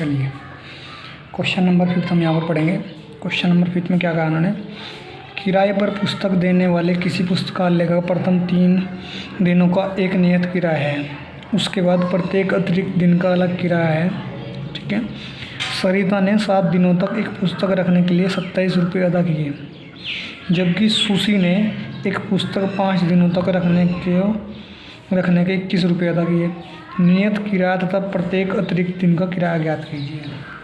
चलिए question number 5 हम यहाँ पर पढ़ेंगे। क्वेश्चन नंबर 5 में क्या कहा उन्होंने, किराए पर पुस्तक देने वाले किसी पुस्तकालय का प्रथम 3 दिनों का एक नियत किराया है, उसके बाद प्रत्येक अतिरिक्त दिन का अलग किराया है। ठीक है। सरिता ने 7 दिनों तक एक पुस्तक रखने के लिए 27 रुपये अदा किए, जबकि सुशी ने एक पुस्तक 5 दिनों तक रखने के 21 रुपये अदा किए। नियत किराया तथा प्रत्येक अतिरिक्त दिन का किराया ज्ञात कीजिए।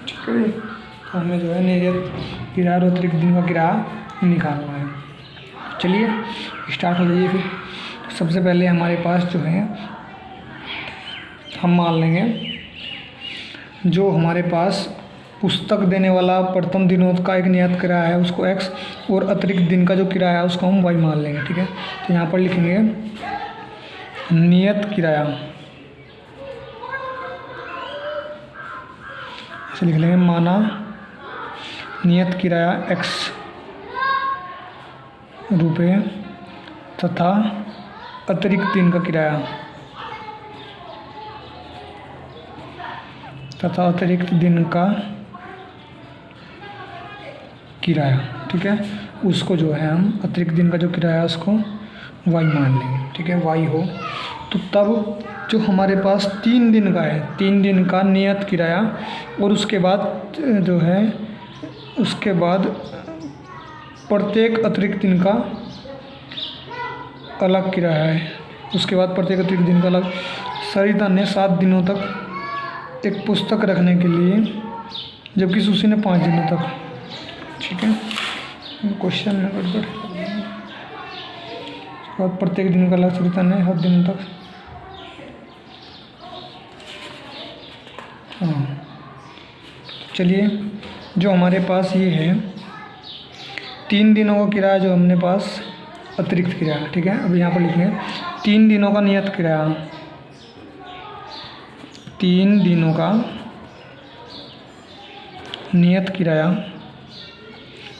ठीक है। तो हमें जो है नियत किराया और अतिरिक्त दिन का किराया निकालना है। चलिए स्टार्ट हो जाइए। फिर सबसे पहले हमारे पास जो है हम मान लेंगे जो हमारे पास पुस्तक देने वाला प्रथम दिनों का एक नियत किराया है उसको x और अतिरिक्त दिन का जो किराया है उसको हम y मान लेंगे। ठीक है। तो यहाँ पर लिखेंगे नियत किराया, ऐसे लिख लेंगे माना नियत किराया x रुपये तथा अतिरिक्त दिन का किराया ठीक है। उसको जो है हम अतिरिक्त दिन का जो किराया है उसको y मान लेंगे। ठीक है। y हो तो तब जो हमारे पास 3 दिन का है, 3 दिन का नियत किराया और उसके बाद जो है उसके बाद प्रत्येक अतिरिक्त दिन का अलग किराया है, उसके बाद प्रत्येक अतिरिक्त दिन का अलग। सरिता ने 7 दिनों तक एक पुस्तक रखने के लिए, जबकि सुशी ने 5 दिनों तक। ठीक है। क्वेश्चन में गड़बड़, उसके बाद प्रत्येक दिन का अलग सरिता ने 7 दिनों तक। हाँ चलिए जो हमारे पास ये है 3 दिनों का किराया जो हमने पास अतिरिक्त किराया। ठीक है। अब यहाँ पर लिखेंगे 3 दिनों का नियत किराया, 3 दिनों का नियत किराया।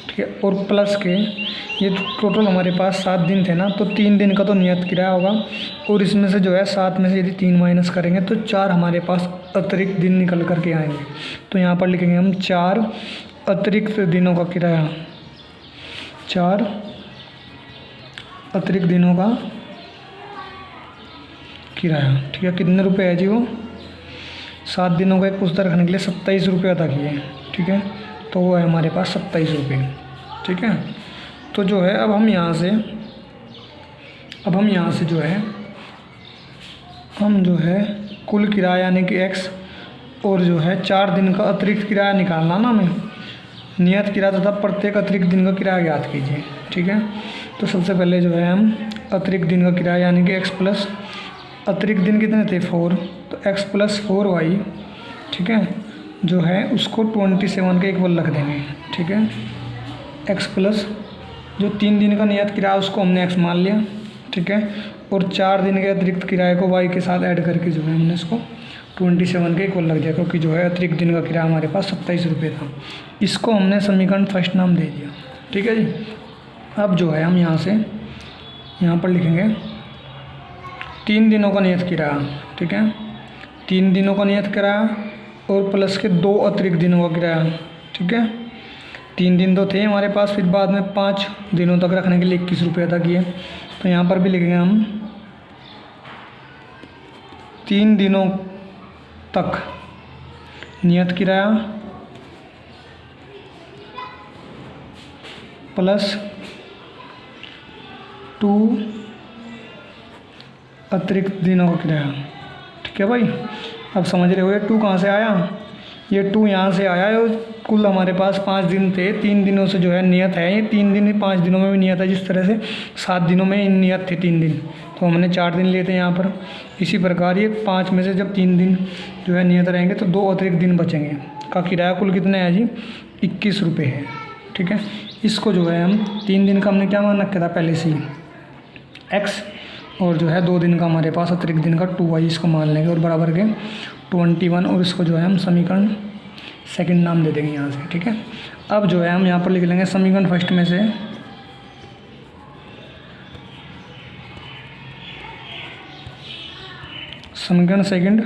ठीक है। और प्लस के ये टोटल हमारे पास 7 दिन थे ना, तो 3 दिन का तो नियत किराया होगा और इसमें से जो है 7 में से यदि 3 माइनस करेंगे तो 4 हमारे पास अतिरिक्त दिन निकल कर के आएंगे। तो यहाँ पर लिखेंगे हम 4 अतिरिक्त दिनों का किराया, 4 अतिरिक्त दिनों का किराया। ठीक है। कितने रुपए है जी वो, 7 दिनों का एक पुस्तक रखने के लिए 27 रुपये अदा किए। ठीक है। तो वो है हमारे पास 27 रुपये। ठीक है। तो जो है अब हम यहाँ से जो है कुल किराया यानी कि x और जो है 4 दिन का अतिरिक्त किराया निकालना ना हमें। नियत किराया तथा प्रत्येक अतिरिक्त दिन का किराया ज्ञात कीजिए। ठीक है। तो सबसे पहले जो है हम अतिरिक्त दिन का किराया यानी कि x प्लस अतिरिक्त दिन कितने थे 4, तो x प्लस 4y। ठीक है। जो है उसको 27 के इक्वल रख देंगे। ठीक है। x प्लस जो 3 दिन का नियत किराया उसको हमने x मान लिया। ठीक है। और 4 दिन के अतिरिक्त किराए को y के साथ ऐड करके जो है हमने इसको 27 के इक्वल लग दिया, क्योंकि जो है अतिरिक्त दिन का किराया हमारे पास 27 रुपये था। इसको हमने समीकरण फर्स्ट नाम दे दिया। ठीक है जी। अब जो है हम यहाँ पर लिखेंगे 3 दिनों का नियत किराया। ठीक है। 3 दिनों का नियत किराया और प्लस के 2 अतिरिक्त दिनों का किराया। ठीक है। 3 दिन तो थे हमारे पास, फिर बाद में 5 दिनों तक रखने के लिए 21 रुपये अदा किए। तो यहाँ पर भी लिखेंगे हम 3 दिनों तक नियत किराया प्लस 2 अतिरिक्त दिनों का किराया। ठीक है भाई। अब समझ रहे हो ये 2 कहाँ से आया, ये 2 यहाँ से आया है। कुल हमारे पास 5 दिन थे, 3 दिनों से जो है नियत है, ये 3 दिन 5 दिनों में भी नियत है। जिस तरह से 7 दिनों में नियत थे 3 दिन, तो हमने 4 दिन लिए थे यहाँ पर। इसी प्रकार ये 5 में से जब 3 दिन जो है नियत रहेंगे तो 2 अतिरिक्त दिन बचेंगे। का किराया कुल कितना है जी 21 रुपये है। ठीक है। इसको जो है हम 3 दिन का हमने क्या मान रखा था पहले से ही x, और जो है 2 दिन का हमारे पास अतिरिक्त दिन का 2y, इसको मान लेंगे और बराबर के 21, और इसको जो है हम समीकरण सेकंड नाम दे देंगे यहाँ से। ठीक है। अब जो है हम यहाँ पर लिख लेंगे समीकरण फर्स्ट में से समीकरण सेकंड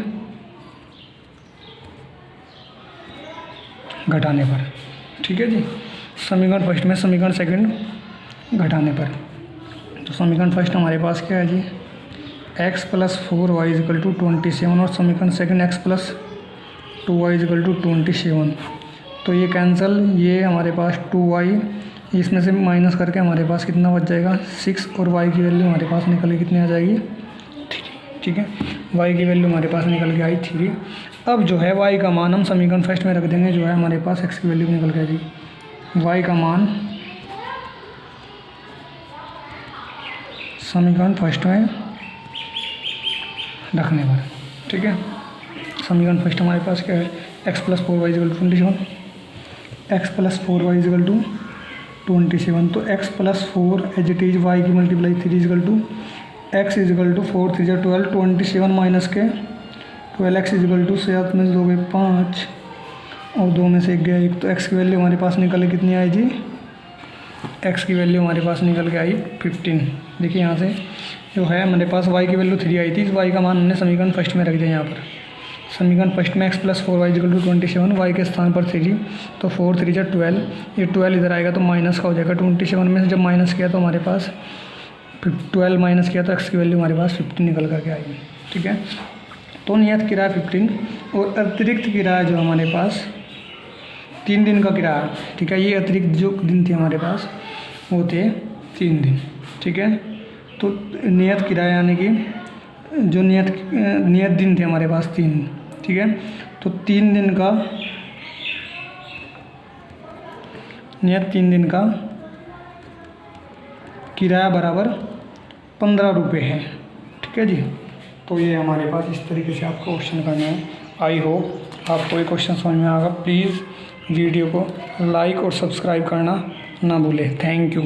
घटाने पर। ठीक है जी, समीकरण फर्स्ट में समीकरण सेकंड घटाने पर। तो समीकरण फर्स्ट हमारे पास क्या है जी, x + 4y = 27 और समीकरण सेकंड x + 2y = 27। तो ये कैंसिल, ये हमारे पास 2y इसमें से माइनस करके हमारे पास कितना बच जाएगा 6 और y की वैल्यू हमारे पास निकल के कितनी आ जाएगी 3। ठीक है, y की वैल्यू हमारे पास निकल के आई 3। अब जो है y का मान हम समीकरण फर्स्ट में रख देंगे, जो है हमारे पास x की वैल्यू निकल के आ जाएगी। y का मान समीकरण फर्स्ट में रखने पर। ठीक है, समीकरण फर्स्ट हमारे पास क्या है, x + 4y = 27, x + 4y = 27। तो x + 4 as it is y की मल्टीप्लाई 3 x = 4 3 12, 27 माइनस के 12x = 7 में से 2 गए 5 और 2 में से 1 गया 1। तो x की वैल्यू हमारे पास निकल के कितनी आई जी, x की वैल्यू हमारे पास निकल के आई 15। देखिए यहाँ से जो है हमारे पास y की वैल्यू 3 आई थी, इस y का मान हमने समीकरण फर्स्ट में रख दिया। यहाँ पर समीकरण फर्स्ट में x + 4y = 27, y के स्थान पर 3, तो 4 3 12, ये 12 इधर आएगा तो माइनस का हो जाएगा। 27 में से जब माइनस किया तो हमारे पास 12 माइनस किया तो x की वैल्यू हमारे पास 15 निकल करके आएगी। ठीक है, तो नियत किराया 15 और अतिरिक्त किराया जो हमारे पास 3 दिन का किराया। ठीक है, ये अतिरिक्त जो दिन थे हमारे पास वो थे 3 दिन। ठीक है, तो नियत किराया यानी कि जो नियत दिन थे हमारे पास 3। ठीक है, तो 3 दिन का नियत 3 दिन का किराया बराबर 15 रुपये है। ठीक है जी, तो ये हमारे पास इस तरीके से आपको क्वेश्चन करना है। आई होप आपको ये क्वेश्चन समझ में आएगा। प्लीज़ वीडियो को लाइक और सब्सक्राइब करना ना भूलें। Thank you.